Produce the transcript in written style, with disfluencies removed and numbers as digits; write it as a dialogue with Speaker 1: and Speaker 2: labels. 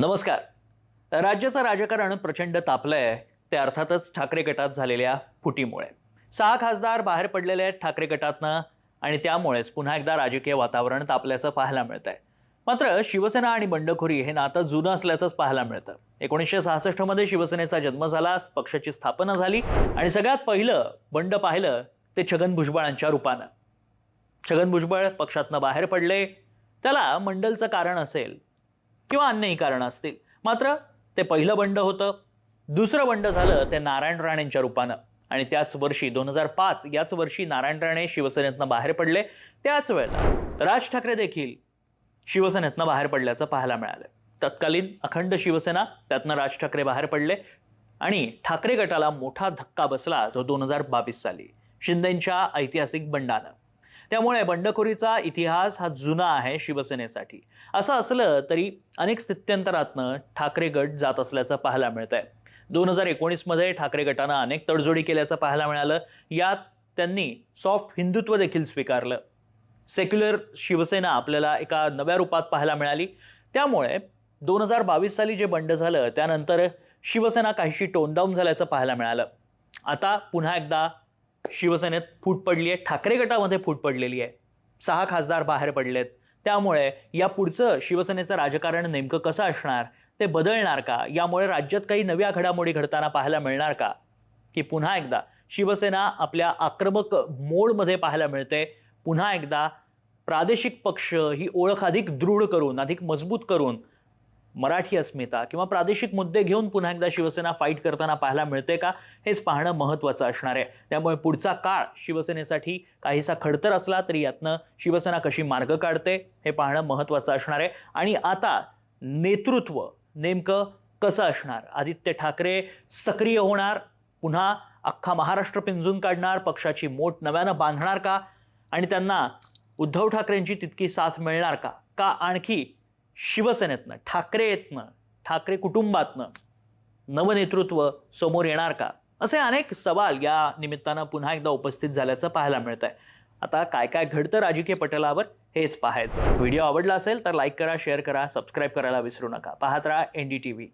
Speaker 1: नमस्कार. राज्याचं राजकारण प्रचंड तापलंय. ते अर्थातच ठाकरे गटात झालेल्या फुटीमुळे. 6 खासदार बाहेर पडलेले आहेत ठाकरे गटातनं आणि त्यामुळेच पुन्हा एकदा राजकीय वातावरण तापल्याचं पाहायला मिळतंय. मात्र शिवसेना आणि बंडखोरी हे नातं जुनं असल्याचंच पाहायला मिळतं. 1966 मध्ये शिवसेनेचा जन्म झाला, पक्षाची स्थापना झाली आणि सगळ्यात पहिलं बंड पाहिलं ते छगन भुजबळांच्या रूपानं. छगन भुजबळ पक्षातनं बाहेर पडले. त्याला मंडलचं कारण असेल किंवा अन्यही कारण असतील. मात्र ते पहिलं बंड होतं. दुसरं बंड झालं ते नारायण राणेंच्या रूपानं आणि त्याच वर्षी 2005 याच वर्षी नारायण राणे शिवसेनेतनं बाहेर पडले. त्याच वेळेला राज ठाकरे देखील शिवसेनेतनं बाहेर पडल्याचं पाहायला मिळालं. तत्कालीन अखंड शिवसेना त्यातनं राज ठाकरे बाहेर पडले आणि ठाकरे गटाला मोठा धक्का बसला तो 2022 साली शिंदेंच्या ऐतिहासिक बंडानं. त्यामुळे बंडखोरीचा इतिहास हा जुना आहे शिवसेनेसाठी. असं असलं तरी अनेक स्थित्यंतरातनं ठाकरे गट जात असल्याचं पाहायला मिळतंय. 2019 मध्ये ठाकरे गटानं अनेक तडजोडी केल्याचं पाहायला मिळालं. यात त्यांनी सॉफ्ट हिंदुत्व देखील स्वीकारलं. सेक्युलर शिवसेना आपल्याला एका नव्या रूपात पाहायला मिळाली. त्यामुळे 2022 साली जे बंड झालं त्यानंतर शिवसेना काहीशी टोन डाऊन झाल्याचं पाहायला मिळालं. आता पुन्हा एकदा शिवसेनेत फूट पडली आहे, ठाकरे गटामध्ये फूट पडलेली आहे. 6 खासदार बाहेर पडलेत. त्यामुळे या पुढचं शिवसेनेचं राजकारण नेमकं कसं असणार, ते बदलणार का? यामुळे राज्यात काही नव्या घडामोडी घडताना पाहायला मिळणार का? की पुन्हा एकदा शिवसेना आपल्या आक्रमक मोडमध्ये पाहायला मिळते. पुन्हा एकदा प्रादेशिक पक्ष ही ओळख अधिक दृढ करून, अधिक मजबूत करून मराठी अस्मिता किंवा प्रादेशिक मुद्दे घेऊन पुन्हा एकदा शिवसेना फाईट करताना पाहायला मिळते का, हेच पाहणं महत्त्वाचं असणार आहे. त्यामुळे पुढचा काळ शिवसेनेसाठी काहीसा खडतर असला तरी यातनं शिवसेना कशी मार्ग काढते हे पाहणं महत्त्वाचं असणार आहे. आणि आता नेतृत्व नेमकं कसं असणार? आदित्य ठाकरे सक्रिय होणार, पुन्हा अख्खा महाराष्ट्र पिंजून काढणार, पक्षाची मोठ नव्यानं बांधणार का? आणि त्यांना उद्धव ठाकरेंची तितकी साथ मिळणार का? का आणखी शिवसेनेतनं, ठाकरे कुटुंबातनं नवनेतृत्व समोर येणार का? असे अनेक सवाल या निमित्तानं पुन्हा एकदा उपस्थित झाल्याचं पाहायला मिळतंय. आता काय काय घडतं राजकीय पटलावर हेच पाहायचं. व्हिडिओ आवडला असेल तर लाईक करा, शेअर करा, सबस्क्राईब करायला विसरू नका. पाहत राहा NDTV.